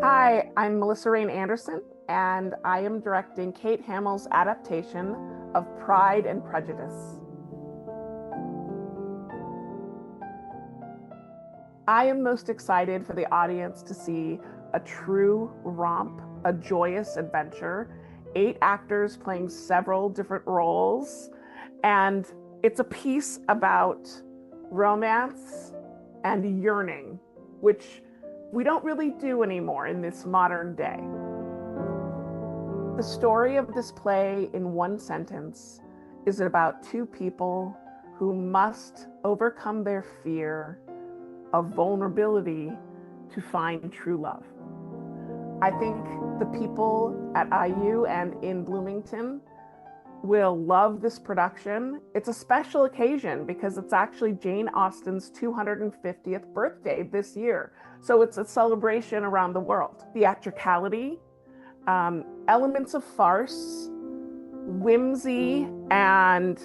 Hi, I'm Melissa Rain Anderson, and I am directing Kate Hamill's adaptation of Pride and Prejudice. I am most excited for the audience to see a true romp, a joyous adventure, 8 actors playing several different roles, and it's a piece about romance and yearning, which we don't really do anymore in this modern day. The story of this play, in one sentence, is about 2 people who must overcome their fear of vulnerability to find true love. I think the people at IU and in Bloomington will love this production. It's a special occasion because it's actually Jane Austen's 250th birthday this year. So it's a celebration around the world. Theatricality, elements of farce, whimsy, and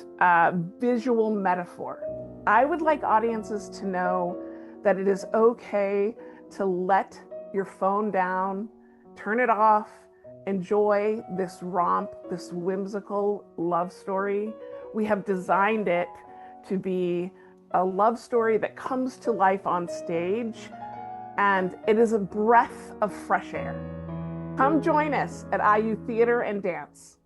visual metaphor. I would like audiences to know that it is okay to let your phone down, turn it off, enjoy this romp, this whimsical love story. We have designed it to be a love story that comes to life on stage, and it is a breath of fresh air. Come join us at IU Theater and Dance.